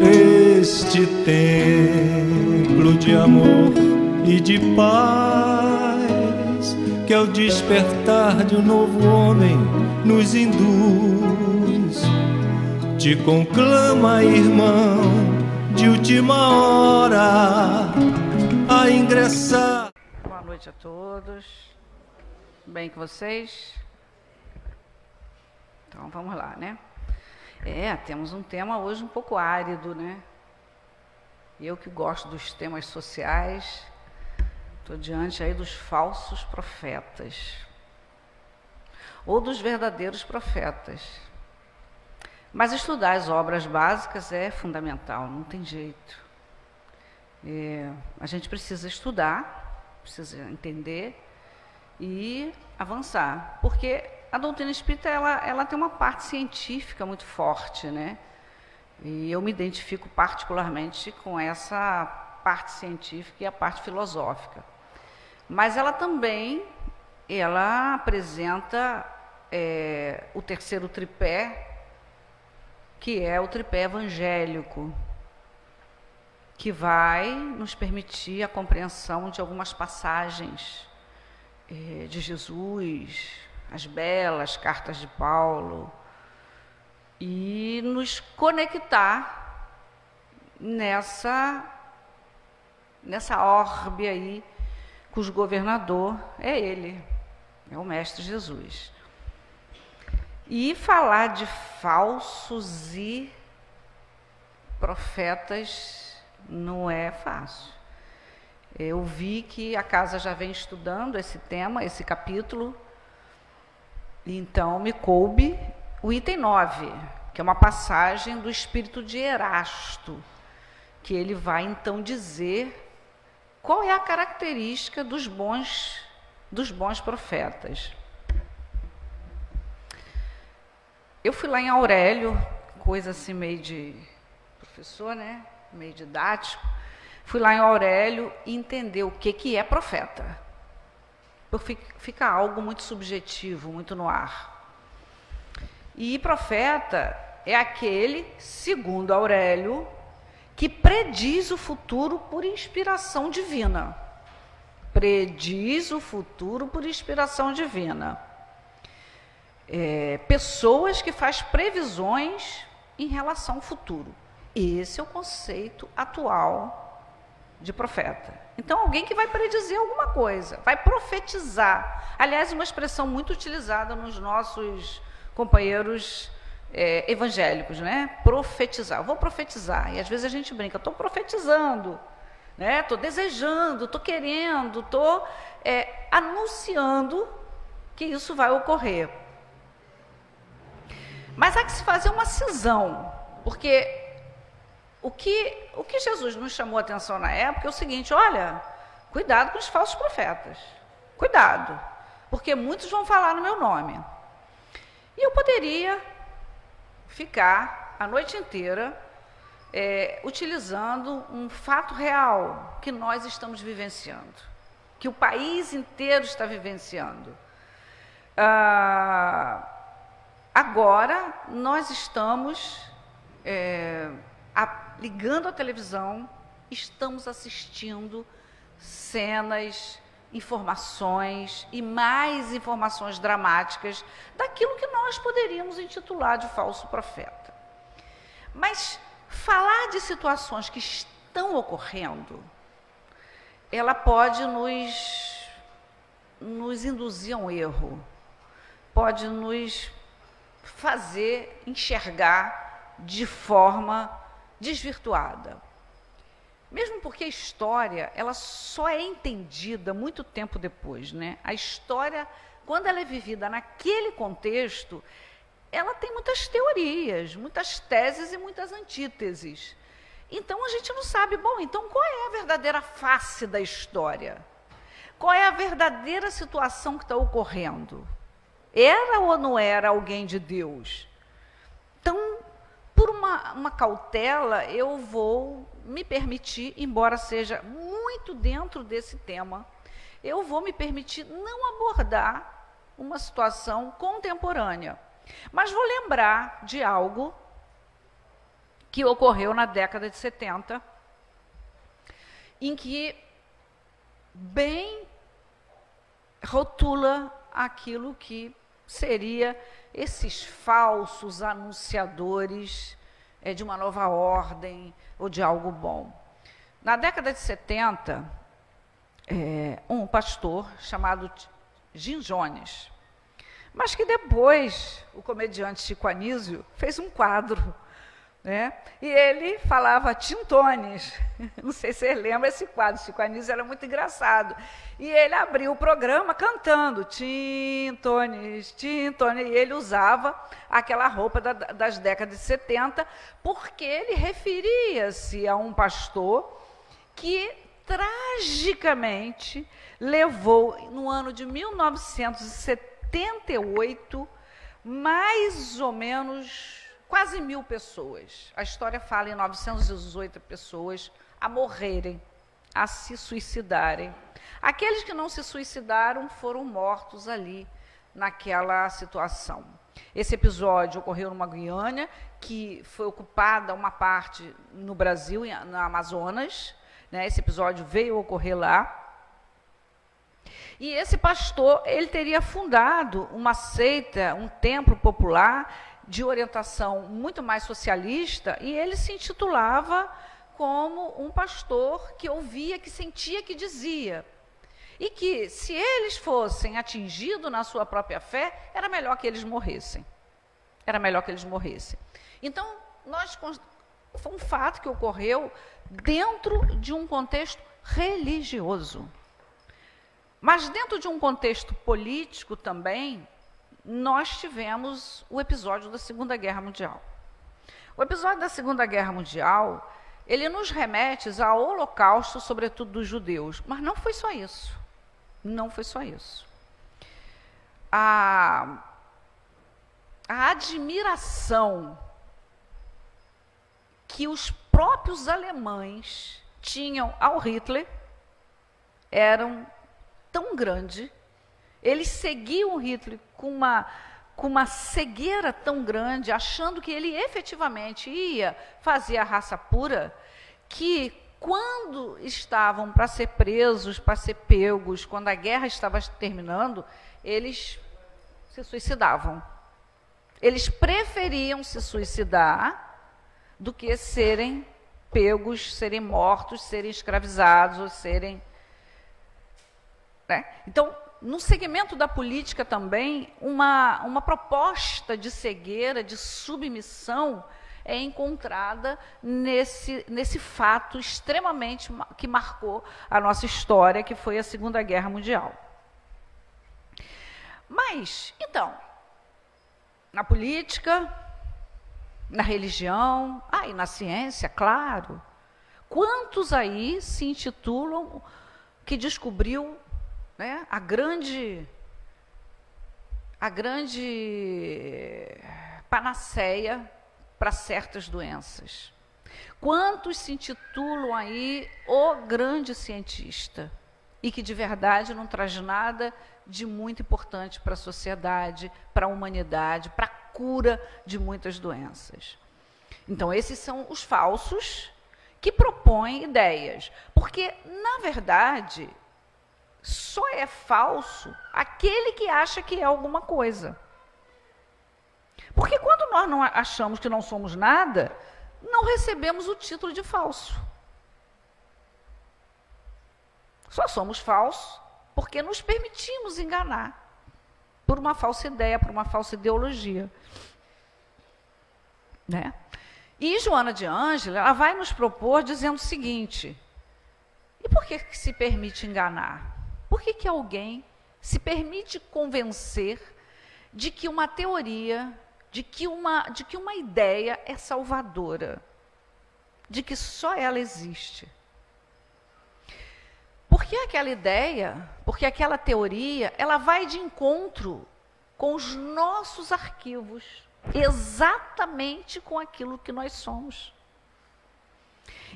Este templo de amor e de paz, que ao despertar de um novo homem nos induz, te conclama, irmão, de última hora a ingressar. Boa noite a todos. Bem com vocês? Então vamos lá, né? Temos um tema hoje um pouco árido, né? Eu que gosto dos temas sociais, estou diante aí dos falsos profetas, ou dos verdadeiros profetas. Mas estudar as obras básicas é fundamental, não tem jeito. A gente precisa estudar, precisa entender e avançar, porque a doutrina espírita ela tem uma parte científica muito forte, né? E eu me identifico particularmente com essa parte científica e a parte filosófica. Mas ela também apresenta o terceiro tripé, que é o tripé evangélico, que vai nos permitir a compreensão de algumas passagens de Jesus, as belas cartas de Paulo, e nos conectar nessa orbe aí, cujo governador é ele, é o Mestre Jesus. E falar de falsos e profetas não é fácil. Eu vi que a casa já vem estudando esse tema, esse capítulo, então me coube o item 9, que é uma passagem do espírito de Erasto, que ele vai então dizer qual é a característica dos bons profetas. Eu fui lá em Aurélio, coisa assim meio de professor, né? Meio didático. Fui lá em Aurélio e entender o que é profeta. Porque fica algo muito subjetivo, muito no ar. E profeta é aquele, segundo Aurélio, que prediz o futuro por inspiração divina. Prediz o futuro por inspiração divina. Pessoas que fazem previsões em relação ao futuro. Esse é o conceito atual de profeta. Então, alguém que vai predizer alguma coisa, vai profetizar. Aliás, uma expressão muito utilizada nos nossos companheiros evangélicos, né? Profetizar. Eu vou profetizar. E às vezes a gente brinca, estou profetizando, né? Estou desejando, estou querendo, estou anunciando que isso vai ocorrer. Mas há que se fazer uma cisão, porque o que Jesus nos chamou a atenção na época é o seguinte: olha, cuidado com os falsos profetas, cuidado, porque muitos vão falar no meu nome. E eu poderia ficar a noite inteira utilizando um fato real que nós estamos vivenciando, que o país inteiro está vivenciando. Agora nós estamos ligando a televisão, estamos assistindo cenas, informações e mais informações dramáticas daquilo que nós poderíamos intitular de falso profeta. Mas falar de situações que estão ocorrendo, ela pode nos induzir a um erro, pode nos fazer enxergar de forma desvirtuada. Mesmo porque a história, ela só é entendida muito tempo depois, né? A história, quando ela é vivida naquele contexto, ela tem muitas teorias, muitas teses e muitas antíteses. Então a gente não sabe, então qual é a verdadeira face da história? Qual é a verdadeira situação que está ocorrendo? Era ou não era alguém de Deus? Então, por uma cautela, eu vou me permitir, embora seja muito dentro desse tema, eu vou me permitir não abordar uma situação contemporânea, mas vou lembrar de algo que ocorreu na década de 70, em que bem rotula aquilo que seria esses falsos anunciadores de uma nova ordem ou de algo bom. Na década de 70, um pastor chamado Jim Jones, mas que depois o comediante Chico Anísio fez um quadro, né? E ele falava Tintones. Não sei se você lembra esse quadro, Chico Anísio era muito engraçado. E ele abriu o programa cantando Tintones, Tintones, e ele usava aquela roupa das décadas de 70, porque ele referia-se a um pastor que tragicamente levou, no ano de 1978, mais ou menos quase 1.000 pessoas. A história fala em 918 pessoas a morrerem, a se suicidarem. Aqueles que não se suicidaram foram mortos ali, naquela situação. Esse episódio ocorreu numa Guiana, que foi ocupada uma parte no Brasil, no Amazonas, né? Esse episódio veio ocorrer lá. E esse pastor, ele teria fundado uma seita, um templo popular de orientação muito mais socialista, e ele se intitulava como um pastor que ouvia, que sentia, que dizia. E que, se eles fossem atingidos na sua própria fé, era melhor que eles morressem. Era melhor que eles morressem. Então, foi um fato que ocorreu dentro de um contexto religioso. Mas dentro de um contexto político também, nós tivemos o episódio da Segunda Guerra Mundial. O episódio da Segunda Guerra Mundial, ele nos remete ao Holocausto, sobretudo dos judeus. Mas não foi só isso. Não foi só isso. A admiração que os próprios alemães tinham ao Hitler eram tão grande, eles seguiam o Hitler com uma cegueira tão grande, achando que ele efetivamente ia fazer a raça pura, que quando estavam para ser presos, para ser pegos, quando a guerra estava terminando, eles se suicidavam. Eles preferiam se suicidar do que serem pegos, serem mortos, serem escravizados, ou serem... né? Então, no segmento da política também, uma proposta de cegueira, de submissão, é encontrada nesse fato extremamente que marcou a nossa história, que foi a Segunda Guerra Mundial. Mas, então, na política, na religião, e na ciência, claro, quantos aí se intitulam que descobriu, né, a grande panaceia para certas doenças? Quantos se intitulam aí o grande cientista e que de verdade não traz nada de muito importante para a sociedade, para a humanidade, para a cura de muitas doenças? Então, esses são os falsos que propõem ideias, porque, na verdade, só é falso aquele que acha que é alguma coisa. Porque quando nós não achamos que não somos nada, não recebemos o título de falso. Só somos falsos porque nos permitimos enganar por uma falsa ideia, por uma falsa ideologia. Né? E Joana de Ângela, ela vai nos propor dizendo o seguinte: e por que se permite enganar? Por que alguém se permite convencer de que uma teoria, de que uma ideia é salvadora, de que só ela existe? Porque aquela ideia, porque aquela teoria, ela vai de encontro com os nossos arquivos, exatamente com aquilo que nós somos.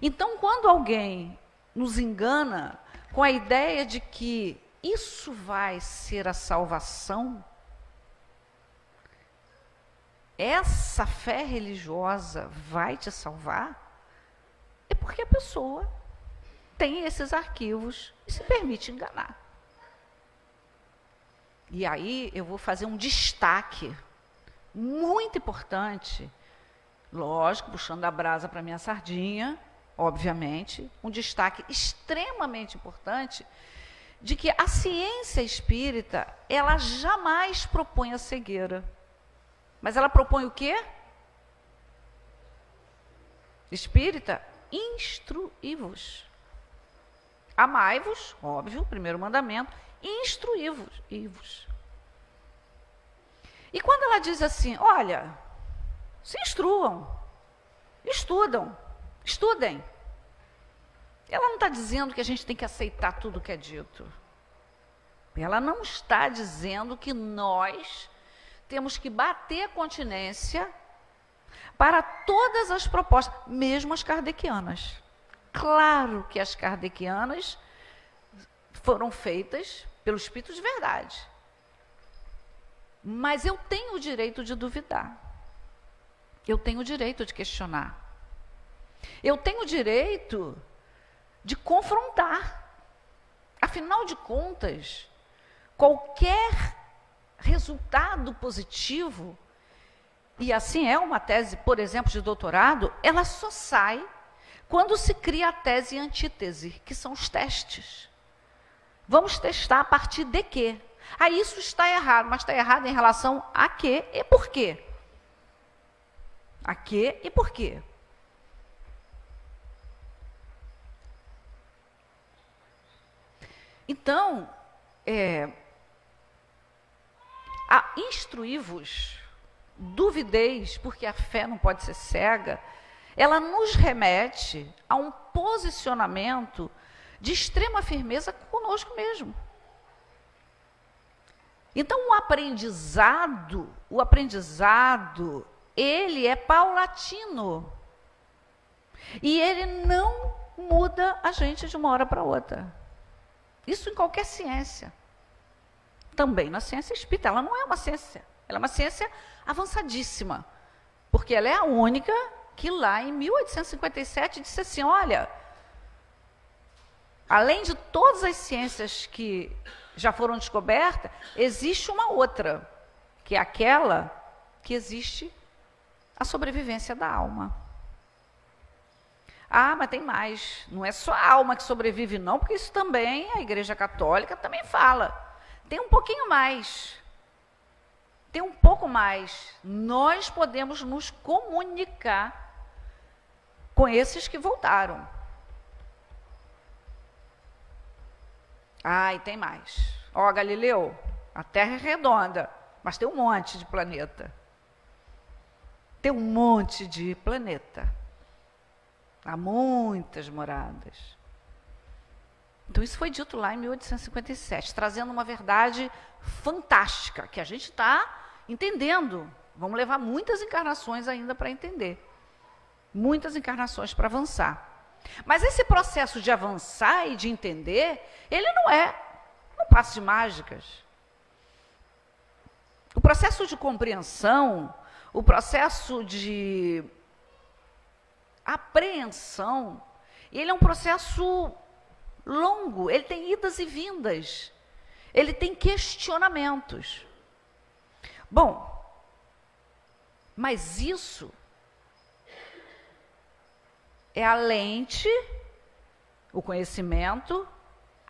Então, quando alguém nos engana com a ideia de que isso vai ser a salvação, essa fé religiosa vai te salvar, é porque a pessoa tem esses arquivos e se permite enganar. E aí eu vou fazer um destaque muito importante, lógico, puxando a brasa para minha sardinha, obviamente, um destaque extremamente importante de que a ciência espírita, ela jamais propõe a cegueira. Mas ela propõe o quê? Espírita, instruí-vos. Amai-vos, óbvio, primeiro mandamento, instruí-vos. E quando ela diz assim, olha, se instruam, estudem. Ela não está dizendo que a gente tem que aceitar tudo que é dito. Ela não está dizendo que nós temos que bater a continência para todas as propostas, mesmo as kardecianas. Claro que as kardecianas foram feitas pelo Espírito de verdade. Mas eu tenho o direito de duvidar. Eu tenho o direito de questionar. Eu tenho o direito de confrontar. Afinal de contas, qualquer resultado positivo, e assim é uma tese, por exemplo, de doutorado, ela só sai quando se cria a tese e a antítese, que são os testes. Vamos testar a partir de quê? Aí isso está errado, mas está errado em relação a quê e por quê? A quê e por quê? Então, a instruí-vos, duvideis, porque a fé não pode ser cega, ela nos remete a um posicionamento de extrema firmeza conosco mesmo. Então, o aprendizado, ele é paulatino. E ele não muda a gente de uma hora para outra. Isso em qualquer ciência. Também na ciência espírita. Ela não é uma ciência, ela é uma ciência avançadíssima. Porque ela é a única que lá em 1857 disse assim, olha, além de todas as ciências que já foram descobertas, existe uma outra, que é aquela que existe a sobrevivência da alma. Ah, mas tem mais, não é só a alma que sobrevive não, porque isso também a Igreja Católica também fala. Tem um pouquinho mais, tem um pouco mais. Nós podemos nos comunicar com esses que voltaram. Ah, e tem mais. Ó, Galileu, a Terra é redonda, mas tem um monte de planeta. Tem um monte de planeta. Há muitas moradas. Então, isso foi dito lá em 1857, trazendo uma verdade fantástica, que a gente está entendendo. Vamos levar muitas encarnações ainda para entender. Muitas encarnações para avançar. Mas esse processo de avançar e de entender, ele não é um passe de mágicas. O processo de compreensão, o processo de apreensão, ele é um processo longo, ele tem idas e vindas, ele tem questionamentos. Bom, mas isso é a lente, o conhecimento,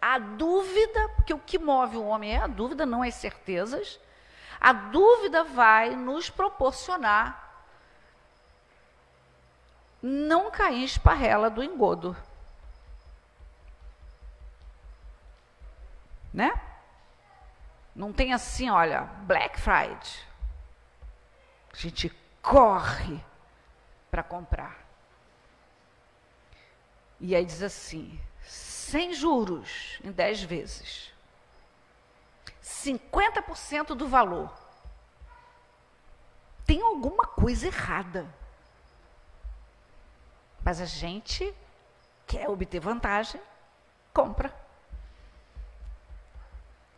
a dúvida, porque o que move o homem é a dúvida, não as certezas. A dúvida vai nos proporcionar não cair em esparrela do engodo. Né? Não tem assim, olha, Black Friday. A gente corre para comprar. E aí diz assim, sem juros, em 10 vezes. 50% do valor. Tem alguma coisa errada. Mas a gente Quer obter vantagem? Compra.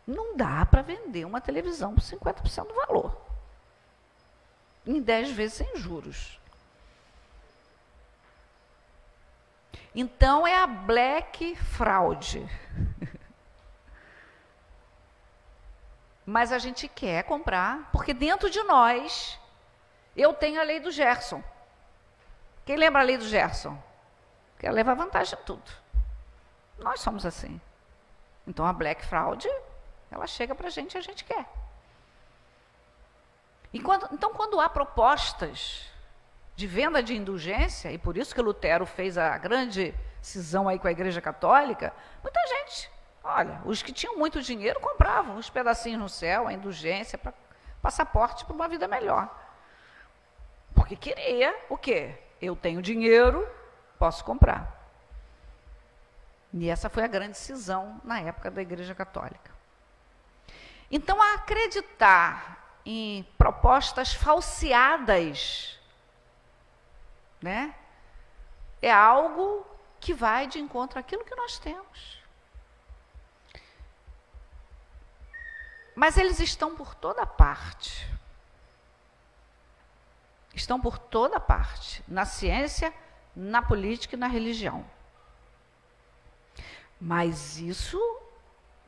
Não dá para vender uma televisão por 50% do valor. Em 10 vezes sem juros. Então é a Black Fraud. Mas a gente quer comprar, porque dentro de nós, eu tenho a lei do Gerson. Quem lembra a lei do Gerson? Quer levar vantagem em tudo. Nós somos assim. Então a Black Fraud, ela chega para a gente quer. Então quando há propostas de venda de indulgência, e por isso que Lutero fez a grande cisão aí com a Igreja Católica, muita gente, olha, os que tinham muito dinheiro compravam os pedacinhos no céu, a indulgência, para passaporte para uma vida melhor. Porque queria o quê? Eu tenho dinheiro, posso comprar. E essa foi a grande cisão na época da Igreja Católica. Então, acreditar em propostas falseadas, né, é algo que vai de encontro àquilo que nós temos. Mas eles estão por toda parte. Estão por toda parte, na ciência, na política e na religião. Mas isso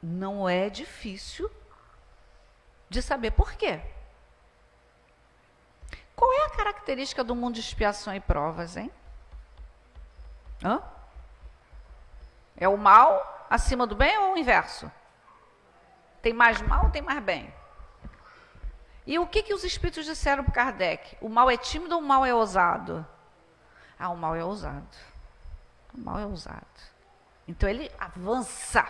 não é difícil de saber por quê. Qual é a característica do mundo de expiação e provas, hein? Hã? É o mal acima do bem ou o inverso? Tem mais mal ou tem mais bem? E o que os espíritos disseram para Kardec? O mal é tímido ou o mal é ousado? Ah, o mal é ousado. O mal é ousado. Então ele avança.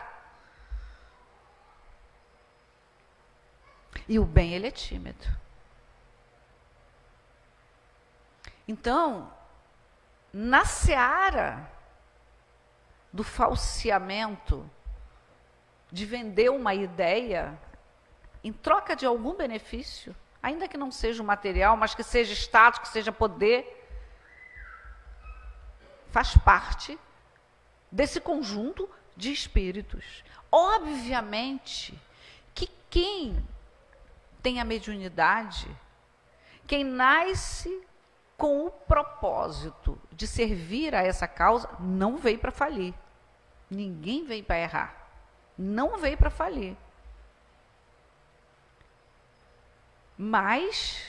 E o bem, ele é tímido. Então, na seara do falseamento, de vender uma ideia em troca de algum benefício, ainda que não seja o material, mas que seja status, que seja poder, faz parte desse conjunto de espíritos. Obviamente que quem tem a mediunidade, quem nasce com o propósito de servir a essa causa, não veio para falir. Ninguém veio para errar. Não veio para falir. Mas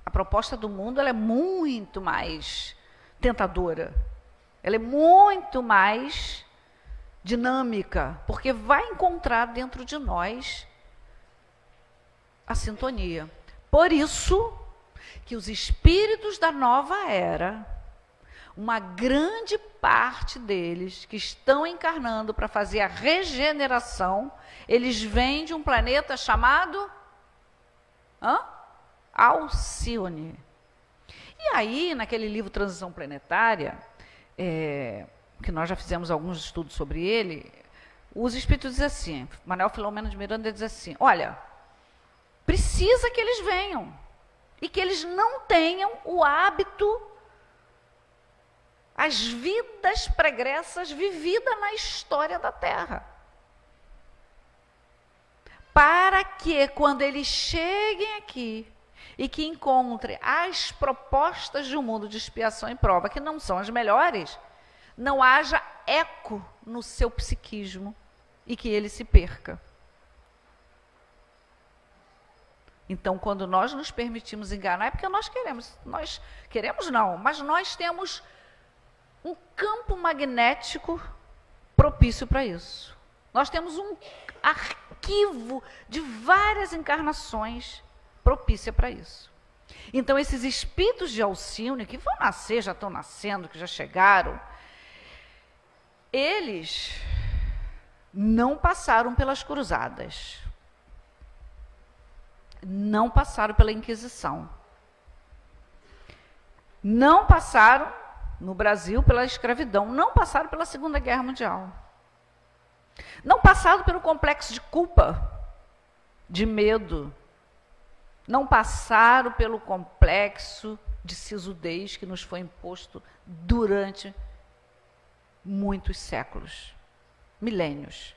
a proposta do mundo, ela é muito mais tentadora. Ela é muito mais dinâmica, porque vai encontrar dentro de nós a sintonia. Por isso que os espíritos da nova era, uma grande parte deles que estão encarnando para fazer a regeneração, eles vêm de um planeta chamado Alcione. E aí, naquele livro Transição Planetária, que nós já fizemos alguns estudos sobre ele, os espíritos dizem assim, Manuel Filomeno de Miranda diz assim, olha, precisa que eles venham e que eles não tenham o hábito, as vidas pregressas vividas na história da Terra. Para que, quando eles cheguem aqui e que encontrem as propostas de um mundo de expiação e prova, que não são as melhores, não haja eco no seu psiquismo e que ele se perca. Então, quando nós nos permitimos enganar, é porque nós queremos não, mas nós temos um campo magnético propício para isso. Nós temos um arquivo de várias encarnações propícia para isso. Então, esses espíritos de Alcione, que vão nascer, já estão nascendo, que já chegaram, eles não passaram pelas cruzadas. Não passaram pela Inquisição. Não passaram, no Brasil, pela escravidão. Não passaram pela Segunda Guerra Mundial. Não passaram pelo complexo de culpa, de medo. Não passaram pelo complexo de sisudez que nos foi imposto durante muitos séculos, milênios.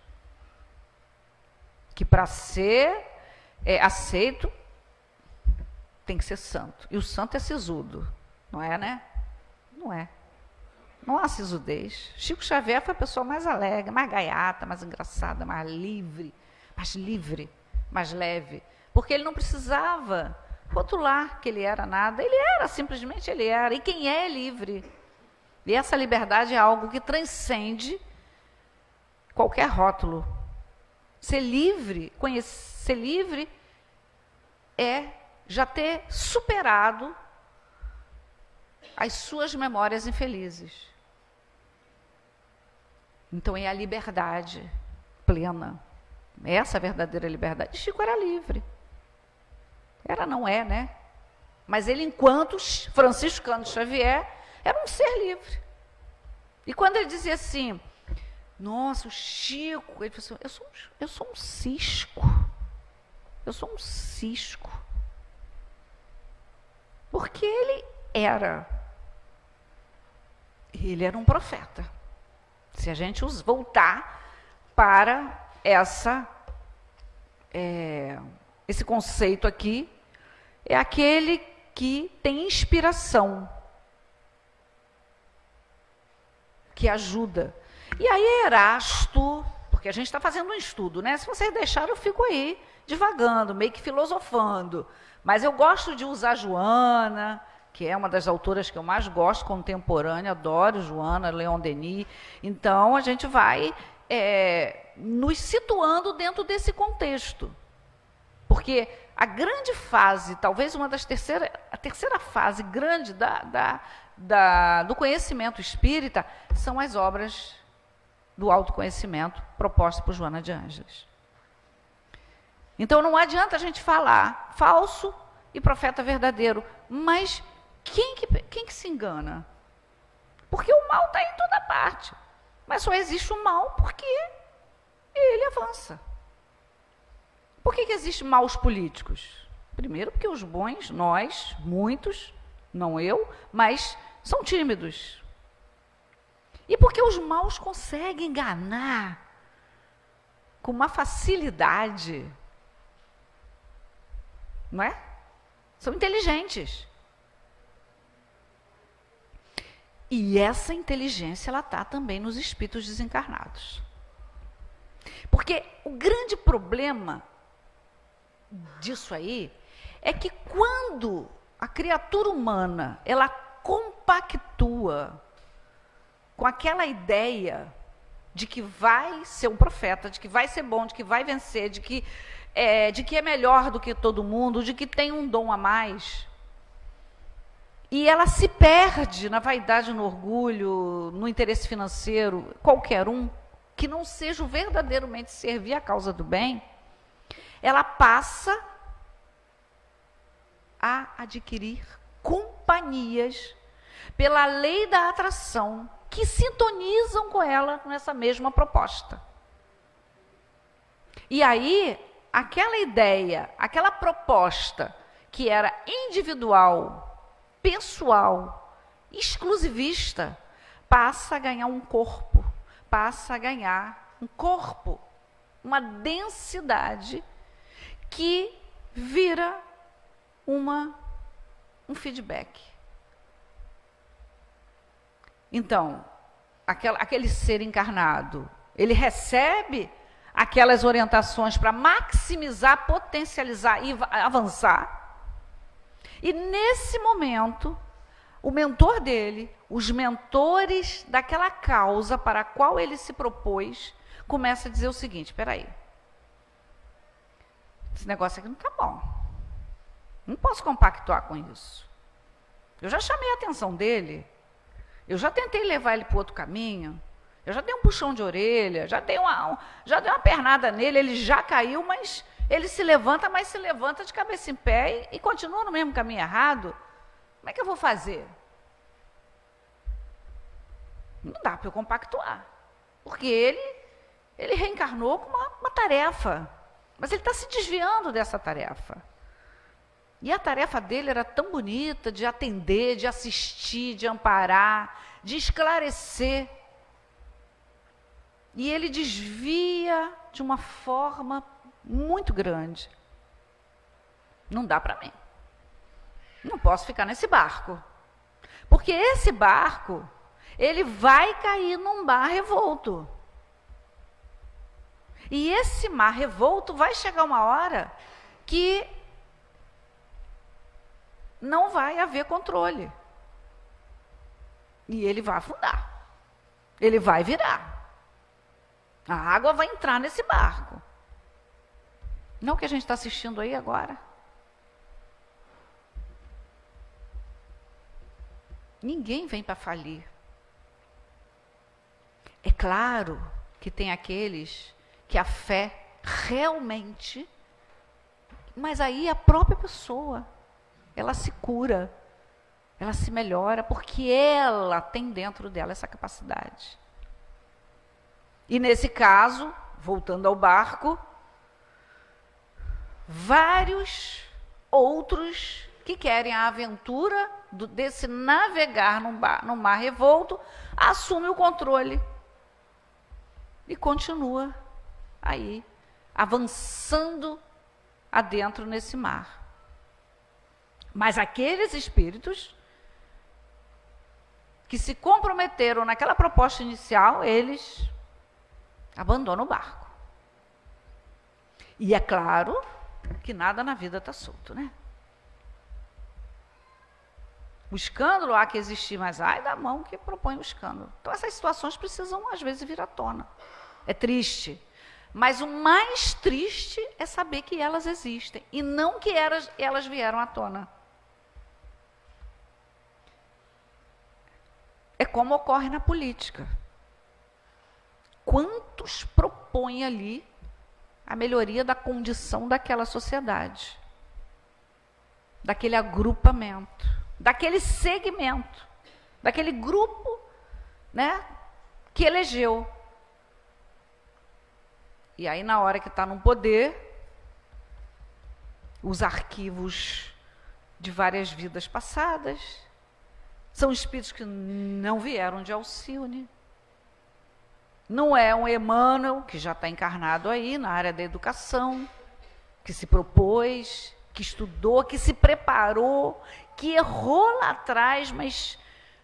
Que para ser aceito, tem que ser santo. E o santo é sisudo, não é, né? Não é. Não há sisudez. Chico Xavier foi a pessoa mais alegre, mais gaiata, mais engraçada, mais livre, mais leve. Porque ele não precisava rotular que ele era nada. Ele era, simplesmente ele era. E quem é livre. E essa liberdade é algo que transcende qualquer rótulo. Ser livre, ser livre é já ter superado as suas memórias infelizes. Então é a liberdade plena. Essa é a verdadeira liberdade. Chico era livre. Era, não é, né? Mas ele, enquanto franciscano Xavier, era um ser livre. E quando ele dizia assim, nossa, o Chico, ele falou assim, eu sou um cisco. Eu sou um cisco. Porque ele era um profeta. Se a gente voltar para esse conceito aqui, é aquele que tem inspiração, que ajuda. E aí Erasto, porque a gente está fazendo um estudo, né? Se vocês deixarem, eu fico aí divagando, meio que filosofando. Mas eu gosto de usar Joana, que é uma das autoras que eu mais gosto, contemporânea, adoro Joana, Leon Denis. Então, a gente vai nos situando dentro desse contexto. Porque a grande fase, talvez a terceira fase grande do conhecimento espírita, são as obras do autoconhecimento propostas por Joana de Ângeles. Então, não adianta a gente falar falso e profeta verdadeiro, mas quem que se engana? Porque o mal está em toda parte, mas só existe o mal porque ele avança. Por que existem maus políticos? Primeiro, porque os bons, nós, muitos, não eu, mas são tímidos. E porque os maus conseguem enganar com uma facilidade, não é? São inteligentes. E essa inteligência, ela está também nos espíritos desencarnados. Porque o grande problema disso aí é que quando a criatura humana, ela compactua com aquela ideia de que vai ser um profeta, de que vai ser bom, de que vai vencer, de que é melhor do que todo mundo, de que tem um dom a mais. E ela se perde na vaidade, no orgulho, no interesse financeiro, qualquer um, que não seja verdadeiramente servir a causa do bem, ela passa a adquirir companhias pela lei da atração que sintonizam com ela nessa mesma proposta. E aí, aquela ideia, aquela proposta que era individual, pessoal, exclusivista, passa a ganhar um corpo, uma densidade que vira um feedback. Então, aquele ser encarnado, ele recebe aquelas orientações para maximizar, potencializar e avançar. E nesse momento, o mentor dele, os mentores daquela causa para a qual ele se propôs, começa a dizer o seguinte, espera aí, esse negócio aqui não está bom, não posso compactuar com isso. Eu já chamei a atenção dele, eu já tentei levar ele para o outro caminho, eu já dei um puxão de orelha, já dei uma pernada nele, ele já caiu, mas ele se levanta, mas se levanta de cabeça em pé e continua no mesmo caminho errado. Como é que eu vou fazer? Não dá para eu compactuar, porque ele reencarnou com uma tarefa, mas ele está se desviando dessa tarefa. E a tarefa dele era tão bonita, de atender, de assistir, de amparar, de esclarecer. E ele desvia de uma forma muito grande. Não dá para mim. Não posso ficar nesse barco. Porque esse barco, ele vai cair num mar revolto. E esse mar revolto vai chegar uma hora que não vai haver controle. E ele vai afundar. Ele vai virar. A água vai entrar nesse barco. Não é o que a gente está assistindo aí agora? Ninguém vem para falir. É claro que tem aqueles que a fé realmente, mas aí a própria pessoa, ela se cura, ela se melhora, porque ela tem dentro dela essa capacidade. E nesse caso, voltando ao barco, vários outros que querem a aventura desse navegar num mar revolto, assume o controle e continua aí, avançando adentro nesse mar. Mas aqueles espíritos que se comprometeram naquela proposta inicial, eles abandonam o barco. E é claro que nada na vida está solto, né? O escândalo há que existir, mas ai da mão que propõe o escândalo. Então essas situações precisam, às vezes, vir à tona. É triste. Mas o mais triste é saber que elas existem e não que elas vieram à tona. É como ocorre na política. Quantos propõem ali a melhoria da condição daquela sociedade, daquele agrupamento, daquele segmento, daquele grupo, né, que elegeu. E aí, na hora que está no poder, os arquivos de várias vidas passadas, são espíritos que não vieram de Alcione. Não é um Emmanuel, que já está encarnado aí na área da educação, que se propôs, que estudou, que se preparou, que errou lá atrás, mas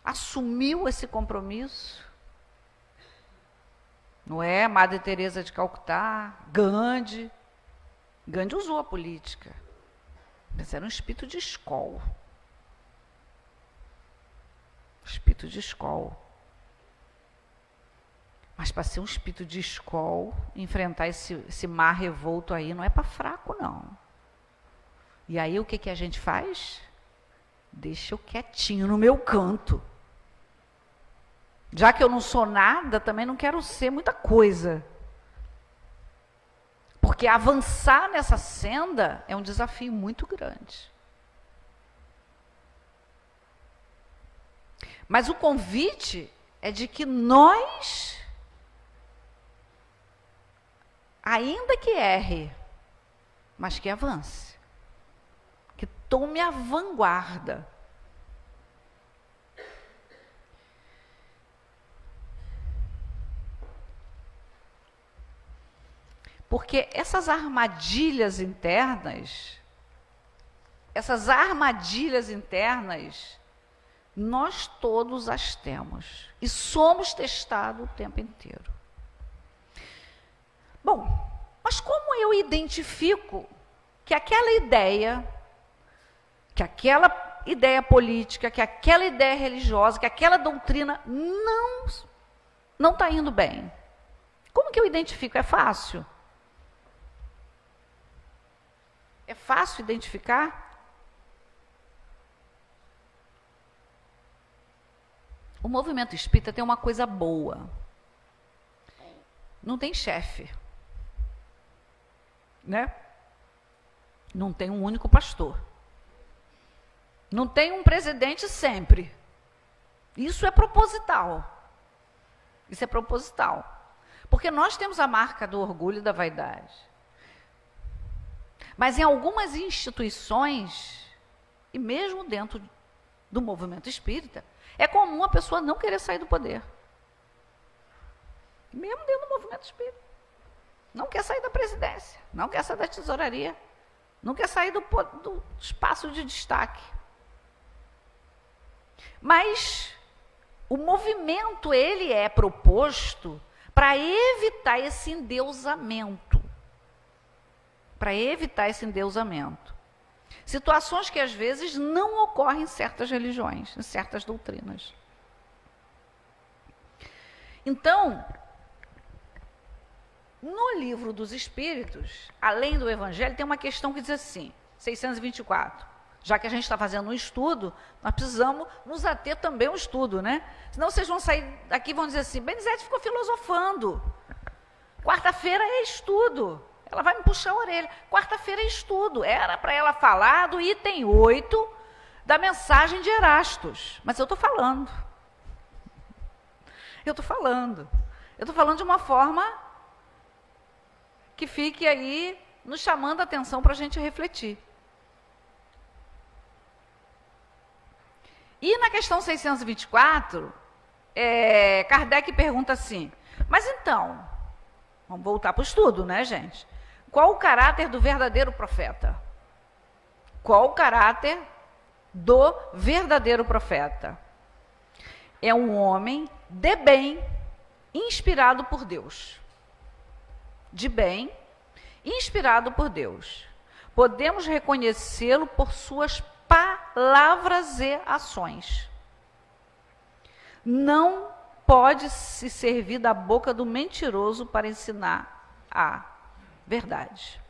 assumiu esse compromisso. Não é Madre Teresa de Calcutá, Gandhi. Gandhi usou a política. Mas era um espírito de escola. Espírito de escola. Mas para ser um espírito de escola, enfrentar esse mar revolto aí, não é para fraco, não. E aí o que a gente faz? Deixa eu quietinho no meu canto. Já que eu não sou nada, também não quero ser muita coisa. Porque avançar nessa senda é um desafio muito grande. Mas o convite é de que nós, ainda que erre, mas que avance, que tome a vanguarda. Porque essas armadilhas internas, nós todos as temos e somos testados o tempo inteiro. Bom, mas como eu identifico que aquela ideia política, que aquela ideia religiosa, que aquela doutrina não está indo bem? Como que eu identifico? É fácil? É fácil identificar? O movimento espírita tem uma coisa boa. Não tem chefe. Né? Não tem um único pastor. Não tem um presidente sempre. Isso é proposital. Isso é proposital. Porque nós temos a marca do orgulho e da vaidade. Mas em algumas instituições, e mesmo dentro do movimento espírita, é comum a pessoa não querer sair do poder. mesmo dentro do movimento espírita. Não quer sair da presidência, não quer sair da tesouraria, não quer sair do espaço de destaque. Mas o movimento, ele é proposto para evitar esse endeusamento. Para evitar esse endeusamento. Situações que às vezes não ocorrem em certas religiões, em certas doutrinas. Então, no Livro dos Espíritos, além do Evangelho, tem uma questão que diz assim, 624. Já que a gente está fazendo um estudo, nós precisamos nos ater também ao estudo, né? Senão vocês vão sair daqui e vão dizer assim, Benizete ficou filosofando. Quarta-feira é estudo. Ela vai me puxar a orelha. Quarta-feira é estudo. Era para ela falar do item 8 da mensagem de Erastos. Mas eu estou falando. Eu estou falando de uma forma que fique aí nos chamando a atenção para a gente refletir. E na questão 624, Kardec pergunta assim, mas então, vamos voltar para o estudo, né, gente? Qual o caráter do verdadeiro profeta? Qual o caráter do verdadeiro profeta? É um homem de bem, inspirado por Deus. De bem, inspirado por Deus. Podemos reconhecê-lo por suas palavras e ações. Não pode se servir da boca do mentiroso para ensinar a verdade.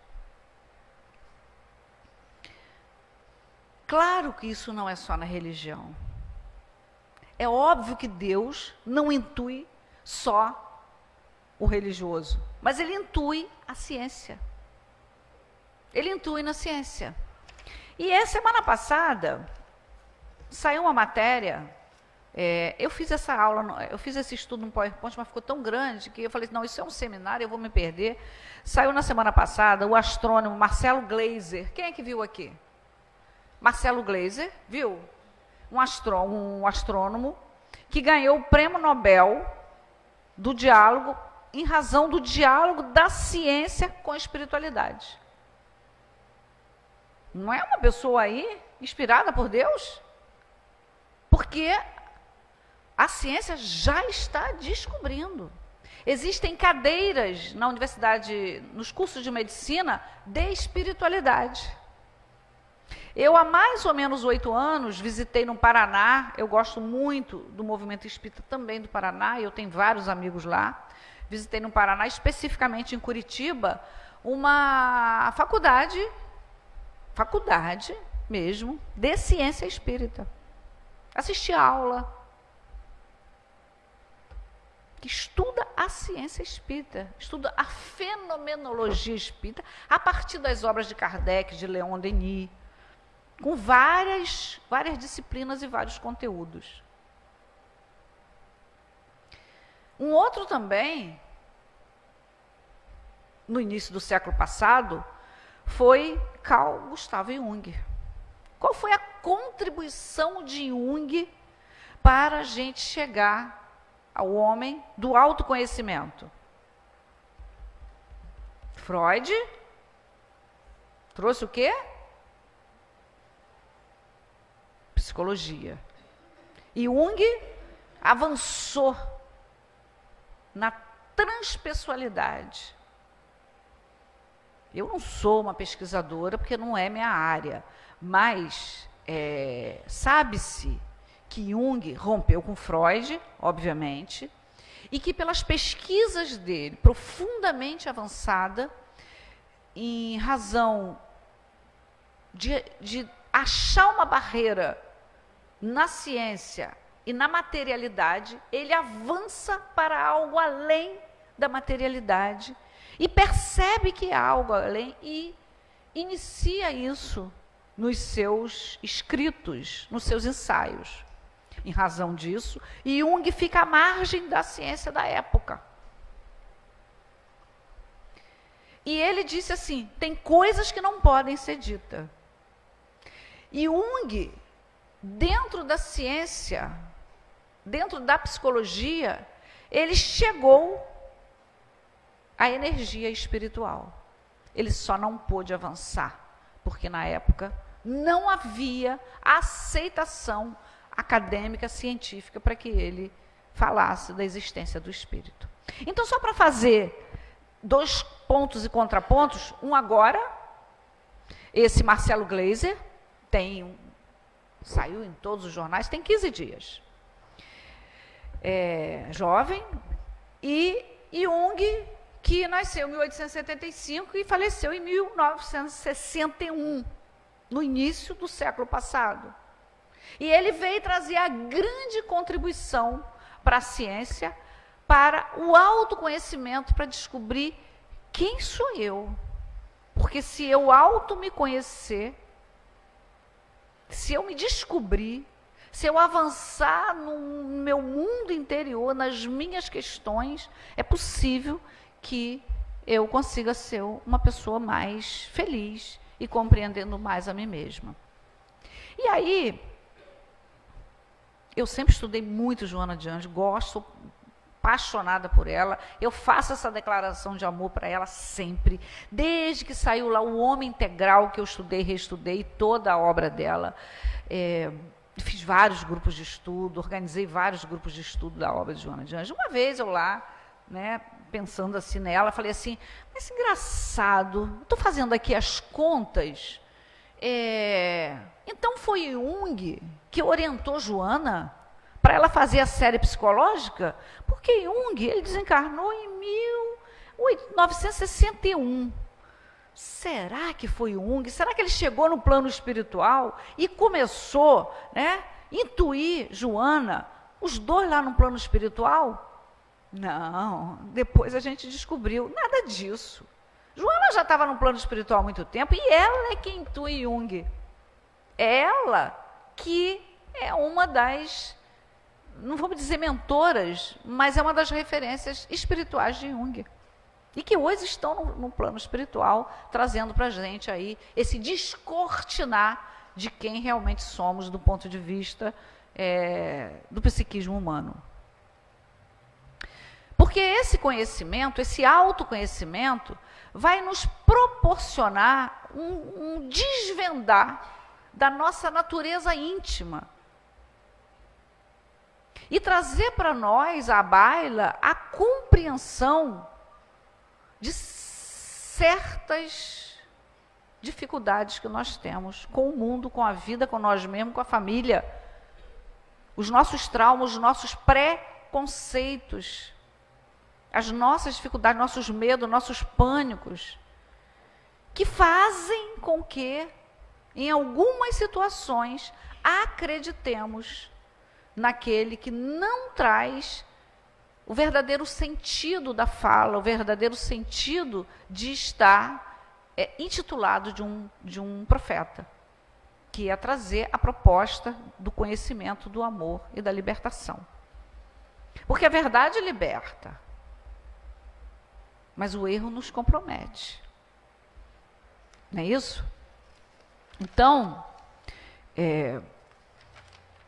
Claro que isso não é só na religião. É óbvio que Deus não intui só o religioso, mas ele intui a ciência. Ele intui na ciência. E a semana passada saiu uma matéria, eu fiz essa aula, eu fiz esse estudo no PowerPoint, mas ficou tão grande que eu falei, não, isso é um seminário, eu vou me perder. Saiu na semana passada o astrônomo Marcelo Gleiser. Quem é que viu aqui? Marcelo Gleiser, viu? Um astrônomo que ganhou o Prêmio Nobel do diálogo, em razão do diálogo da ciência com a espiritualidade. Não é uma pessoa aí inspirada por Deus? Porque a ciência já está descobrindo. Existem cadeiras na universidade, nos cursos de medicina, de espiritualidade. Eu, há mais ou menos 8 anos, visitei no Paraná, eu gosto muito do movimento espírita também do Paraná, eu tenho vários amigos lá. Visitei no Paraná, especificamente em Curitiba, uma faculdade mesmo, de ciência espírita. Assisti a aula, que estuda a ciência espírita, estuda a fenomenologia espírita, a partir das obras de Kardec, de Leon Denis, com várias disciplinas e vários conteúdos. Um outro também, no início do século passado, foi Carl Gustav Jung. Qual foi a contribuição de Jung para a gente chegar ao homem do autoconhecimento? Freud trouxe o quê? Psicologia. E Jung avançou na transpessoalidade. Eu não sou uma pesquisadora, porque não é minha área, mas sabe-se que Jung rompeu com Freud, obviamente, e que pelas pesquisas dele, profundamente avançada, em razão de achar uma barreira na ciência e na materialidade, ele avança para algo além da materialidade e percebe que há algo além e inicia isso nos seus escritos, nos seus ensaios. Em razão disso, Jung fica à margem da ciência da época. E ele disse assim, tem coisas que não podem ser ditas. E Jung, dentro da ciência, dentro da psicologia, ele chegou a energia espiritual. Ele só não pôde avançar, porque na época não havia aceitação acadêmica, científica, para que ele falasse da existência do espírito. Então, só para fazer 2 pontos e contrapontos, um agora, esse Marcelo Gleiser, saiu em todos os jornais, tem 15 dias. Jovem, e Jung, que nasceu em 1875 e faleceu em 1961, no início do século passado. E ele veio trazer a grande contribuição para a ciência, para o autoconhecimento, para descobrir quem sou eu. Porque se eu me conhecer, se eu me descobrir, se eu avançar no meu mundo interior, nas minhas questões, é possível que eu consiga ser uma pessoa mais feliz e compreendendo mais a mim mesma. E aí, eu sempre estudei muito Joana de Ângeles, gosto, apaixonada por ela, eu faço essa declaração de amor para ela sempre, desde que saiu lá o Homem Integral, que eu estudei, reestudei toda a obra dela, fiz vários grupos de estudo, organizei vários grupos de estudo da obra de Joana de Ângeles. Uma vez eu lá, pensando assim nela, falei assim, mas engraçado, estou fazendo aqui as contas, então foi Jung que orientou Joana para ela fazer a série psicológica, porque Jung, ele desencarnou em 1961. Será que foi Jung? Será que ele chegou no plano espiritual e começou, intuir Joana, os dois lá no plano espiritual? Não, depois a gente descobriu, nada disso. Joana já estava no plano espiritual há muito tempo, e ela é quem intui Jung. Ela que é uma das, não vamos dizer mentoras, mas é uma das referências espirituais de Jung. E que hoje estão no plano espiritual, trazendo para a gente aí esse descortinar de quem realmente somos do ponto de vista do psiquismo humano. Porque esse conhecimento, esse autoconhecimento, vai nos proporcionar um desvendar da nossa natureza íntima. E trazer para nós, à baila, a compreensão de certas dificuldades que nós temos com o mundo, com a vida, com nós mesmos, com a família. Os nossos traumas, os nossos pré-conceitos, as nossas dificuldades, nossos medos, nossos pânicos, que fazem com que, em algumas situações, acreditemos naquele que não traz o verdadeiro sentido da fala, o verdadeiro sentido de estar intitulado de um profeta, que é trazer a proposta do conhecimento, do amor e da libertação. Porque a verdade liberta, mas o erro nos compromete. Não é isso? Então,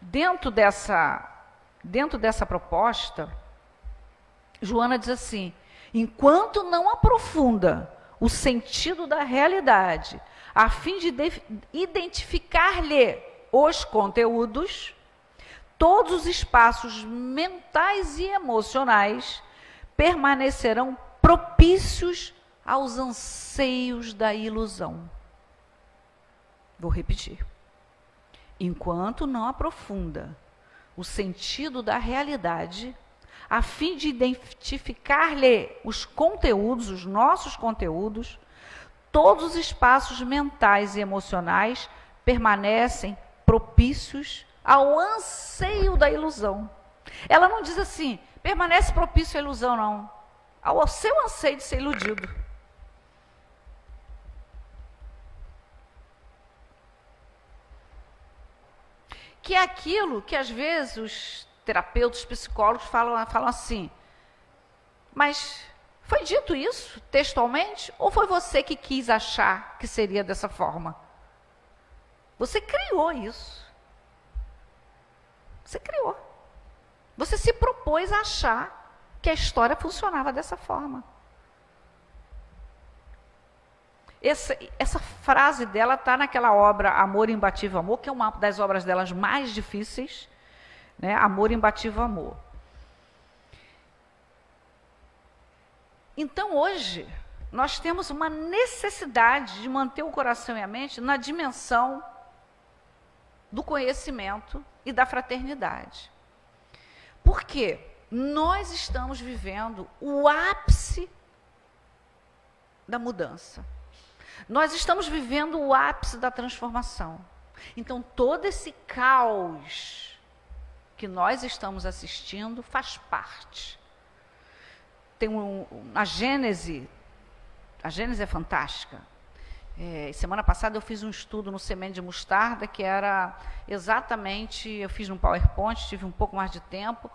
dentro dessa proposta, Joana diz assim, enquanto não aprofunda o sentido da realidade, a fim de identificar-lhe os conteúdos, todos os espaços mentais e emocionais permanecerão propícios aos anseios da ilusão. Vou repetir. Enquanto não aprofunda o sentido da realidade, a fim de identificar-lhe os conteúdos, os nossos conteúdos, todos os espaços mentais e emocionais permanecem propícios ao anseio da ilusão. Ela não diz assim, permanece propício à ilusão, não. Ao seu anseio de ser iludido. Que é aquilo que às vezes os terapeutas, psicólogos falam assim, mas foi dito isso textualmente ou foi você que quis achar que seria dessa forma? Você criou isso. Você criou. Você se propôs a achar que a história funcionava dessa forma. Essa frase dela está naquela obra Amor, Imbatível Amor, que é uma das obras delas mais difíceis, né? Amor, Imbatível Amor. Então, hoje, nós temos uma necessidade de manter o coração e a mente na dimensão do conhecimento e da fraternidade. Por quê? Nós estamos vivendo o ápice da mudança. Nós estamos vivendo o ápice da transformação. Então, todo esse caos que nós estamos assistindo faz parte. Tem a Gênese é fantástica. Semana passada eu fiz um estudo no Semente de Mostarda, que era exatamente, eu fiz no PowerPoint, tive um pouco mais de tempo,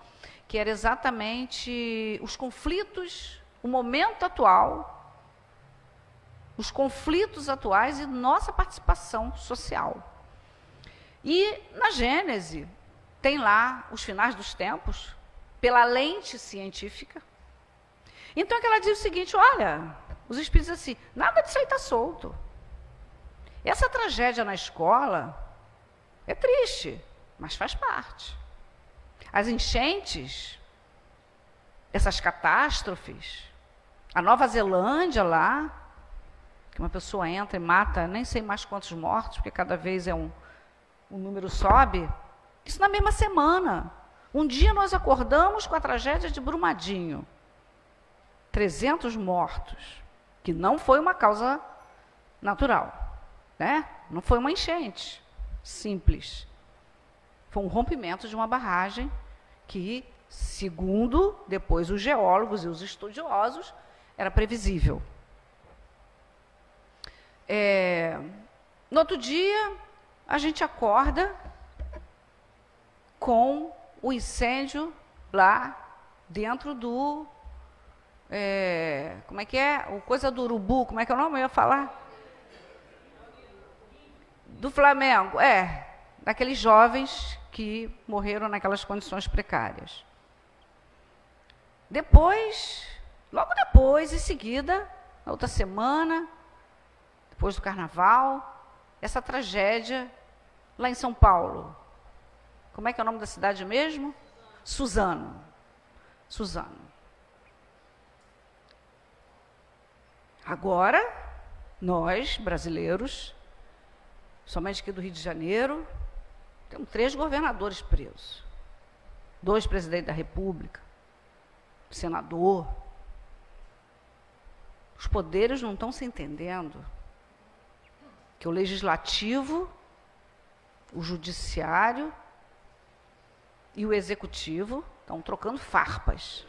que era exatamente os conflitos, o momento atual, os conflitos atuais e nossa participação social. E na Gênese tem lá os finais dos tempos, pela lente científica. Então é que ela diz o seguinte, olha, os espíritos dizem assim, nada disso aí está solto. Essa tragédia na escola é triste, mas faz parte. As enchentes, essas catástrofes, a Nova Zelândia lá, que uma pessoa entra e mata, nem sei mais quantos mortos, porque cada vez o número sobe, isso na mesma semana. Um dia nós acordamos com a tragédia de Brumadinho, 300 mortos, que não foi uma causa natural, né? Não foi uma enchente simples. Foi um rompimento de uma barragem que, segundo depois os geólogos e os estudiosos, era previsível. No outro dia, a gente acorda com o incêndio lá dentro do... como é que é? O coisa do urubu, como é que é o nome? Eu ia falar? Do Flamengo, daqueles jovens que morreram naquelas condições precárias. Depois, logo depois, em seguida, na outra semana, depois do carnaval, essa tragédia lá em São Paulo. Como é que é o nome da cidade mesmo? Suzano. Agora, nós, brasileiros, somente aqui do Rio de Janeiro, temos 3 governadores presos, 2 presidentes da República, senador. Os poderes não estão se entendendo. Que o legislativo, o judiciário e o executivo estão trocando farpas.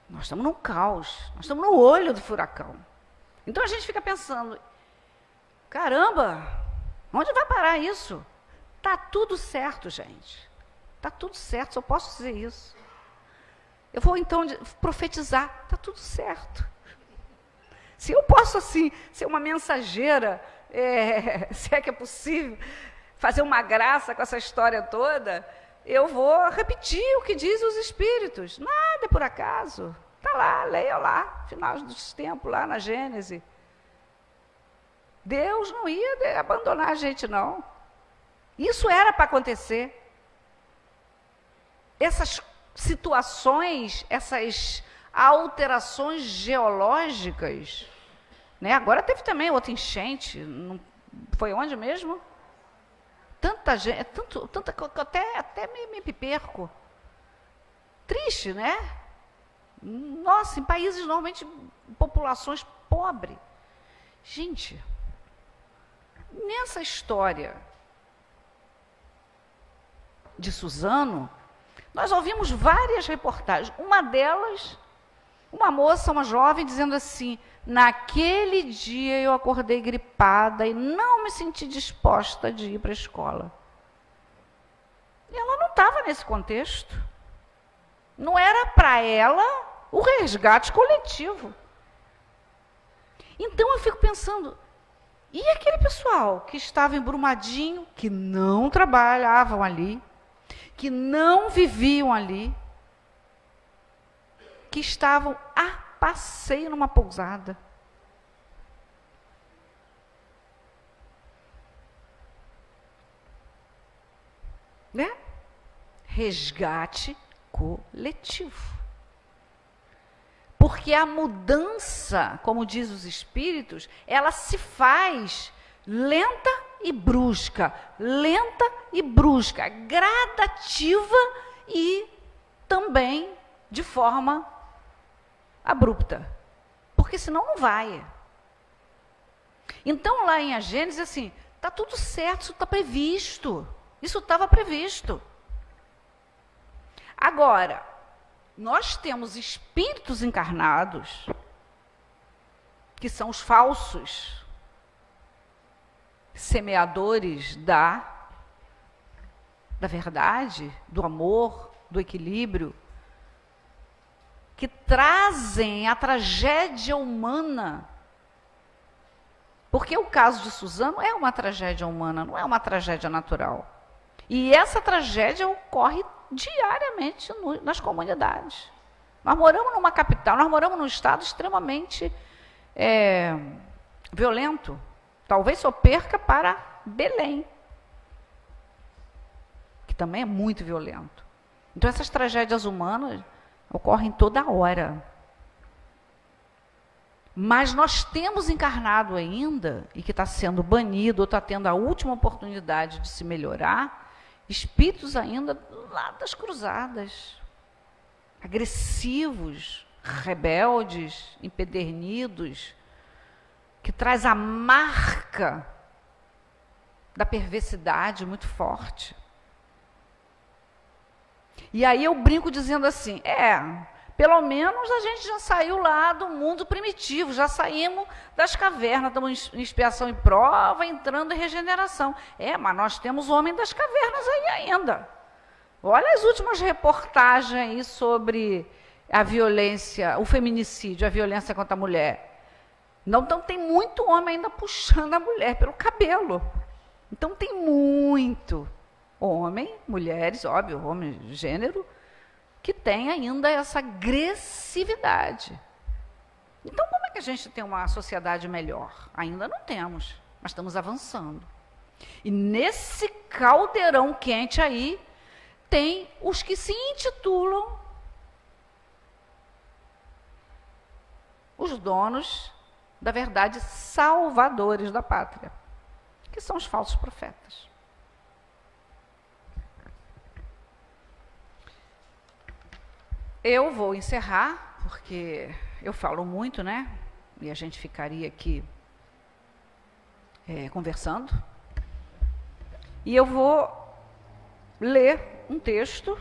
Nós estamos num caos, nós estamos no olho do furacão. Então a gente fica pensando, caramba, onde vai parar isso? Está tudo certo, gente. Está tudo certo, só posso dizer isso. Eu vou então profetizar, está tudo certo. Se eu posso, assim, ser uma mensageira, se é que é possível, fazer uma graça com essa história toda, eu vou repetir o que dizem os espíritos. Nada é por acaso. Está lá, leia lá, final dos tempos, lá na Gênese. Deus não ia abandonar a gente, não. Isso era para acontecer. Essas situações, essas alterações geológicas, né? Agora teve também outra enchente, foi onde mesmo? Tanta gente, tanta que eu até me perco. Triste, né? Nossa, em países normalmente, populações pobres. Gente, nessa história de Suzano, nós ouvimos várias reportagens. Uma delas, uma moça, uma jovem, dizendo assim, naquele dia eu acordei gripada e não me senti disposta de ir para a escola. E ela não estava nesse contexto. Não era para ela o resgate coletivo. Então eu fico pensando, e aquele pessoal que estava em Brumadinho, que não trabalhavam ali, que não viviam ali, que estavam a passeio numa pousada. né? Resgate coletivo. Porque a mudança, como diz os espíritos, ela se faz lenta e brusca, gradativa e também de forma abrupta. Porque senão não vai. Então lá em A Gênesis, assim, está tudo certo, isso está previsto. Isso estava previsto. Agora, nós temos espíritos encarnados, que são os falsos semeadores da verdade, do amor, do equilíbrio, que trazem a tragédia humana. Porque o caso de Suzano é uma tragédia humana, não é uma tragédia natural. E essa tragédia ocorre diariamente nas comunidades. Nós moramos numa capital, nós moramos num estado extremamente violento. Talvez só perca para Belém, que também é muito violento. Então essas tragédias humanas ocorrem toda hora. Mas nós temos encarnado ainda, e que está sendo banido, ou está tendo a última oportunidade de se melhorar, espíritos ainda lá das cruzadas, agressivos, rebeldes, empedernidos, que traz a marca da perversidade muito forte. E aí eu brinco dizendo assim, pelo menos a gente já saiu lá do mundo primitivo, já saímos das cavernas, estamos em expiação e prova, entrando em regeneração. Mas nós temos o homem das cavernas aí ainda. Olha as últimas reportagens aí sobre a violência, o feminicídio, a violência contra a mulher. Então tem muito homem ainda puxando a mulher pelo cabelo. Então tem muito homem, mulheres, óbvio, homem, gênero, que tem ainda essa agressividade. Então, como é que a gente tem uma sociedade melhor? Ainda não temos, mas estamos avançando. E nesse caldeirão quente aí, tem os que se intitulam os donos da verdade, salvadores da pátria, que são os falsos profetas. Eu vou encerrar, porque eu falo muito, né? E a gente ficaria aqui conversando. E eu vou ler um texto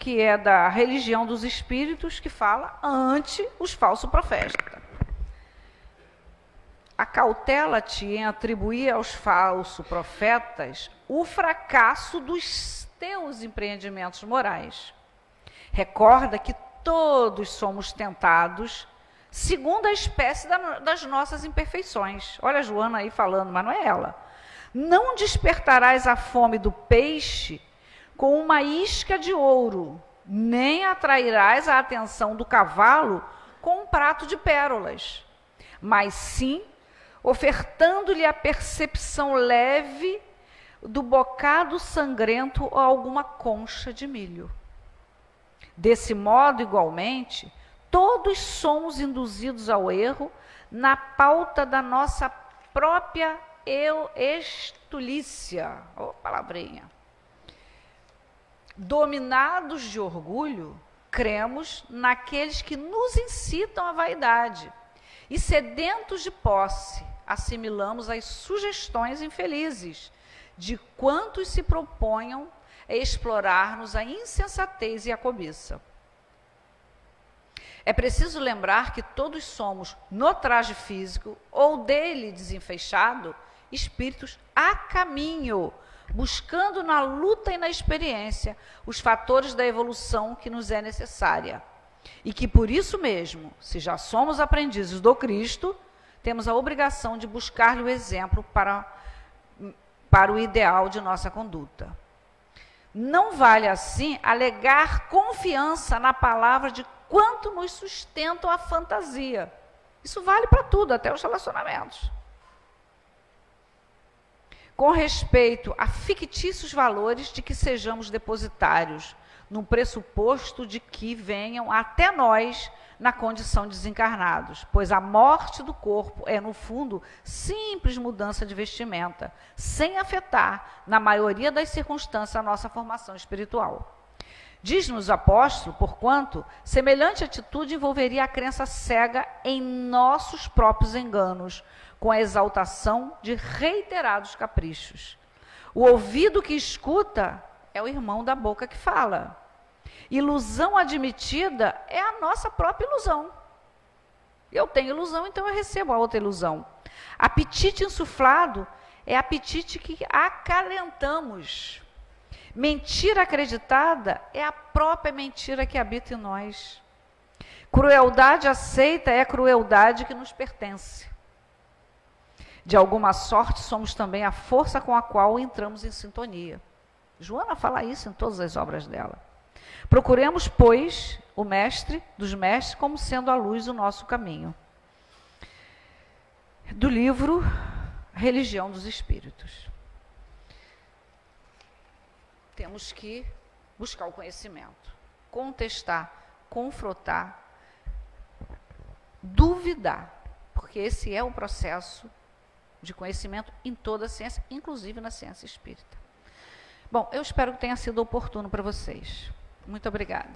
que é da Religião dos Espíritos, que fala ante os falsos profetas. Acautela-te em atribuir aos falsos profetas o fracasso dos teus empreendimentos morais. Recorda que todos somos tentados segundo a espécie das nossas imperfeições. Olha a Joana aí falando, mas não é ela. Não despertarás a fome do peixe com uma isca de ouro, nem atrairás a atenção do cavalo com um prato de pérolas, mas sim ofertando-lhe a percepção leve do bocado sangrento ou alguma concha de milho. Desse modo, igualmente, todos somos induzidos ao erro na pauta da nossa própria estulícia, palavrinha. Dominados de orgulho, cremos naqueles que nos incitam à vaidade e, sedentos de posse, assimilamos as sugestões infelizes de quantos se proponham a explorar-nos a insensatez e a cobiça. É preciso lembrar que todos somos, no traje físico ou dele desenfeixado, espíritos a caminho, buscando na luta e na experiência os fatores da evolução que nos é necessária. E que por isso mesmo, se já somos aprendizes do Cristo, temos a obrigação de buscar-lhe o exemplo para o ideal de nossa conduta. Não vale assim alegar confiança na palavra de quanto nos sustentam a fantasia. Isso vale para tudo, até os relacionamentos. com respeito a fictícios valores de que sejamos depositários, num pressuposto de que venham até nós na condição de desencarnados, pois a morte do corpo é, no fundo, simples mudança de vestimenta, sem afetar, na maioria das circunstâncias, a nossa formação espiritual. Diz-nos o apóstolo, porquanto, semelhante atitude envolveria a crença cega em nossos próprios enganos, com a exaltação de reiterados caprichos. O ouvido que escuta é o irmão da boca que fala. Ilusão admitida é a nossa própria ilusão. Eu tenho ilusão, então eu recebo a outra ilusão. Apetite insuflado é apetite que acalentamos. Mentira acreditada é a própria mentira que habita em nós. Crueldade aceita é a crueldade que nos pertence. De alguma sorte, somos também a força com a qual entramos em sintonia. Joana fala isso em todas as obras dela. Procuremos, pois, o mestre dos mestres como sendo a luz do nosso caminho. Do livro Religião dos Espíritos. Temos que buscar o conhecimento, contestar, confrontar, duvidar, porque esse é o processo de conhecimento em toda a ciência, inclusive na ciência espírita. Bom, eu espero que tenha sido oportuno para vocês. Muito obrigada.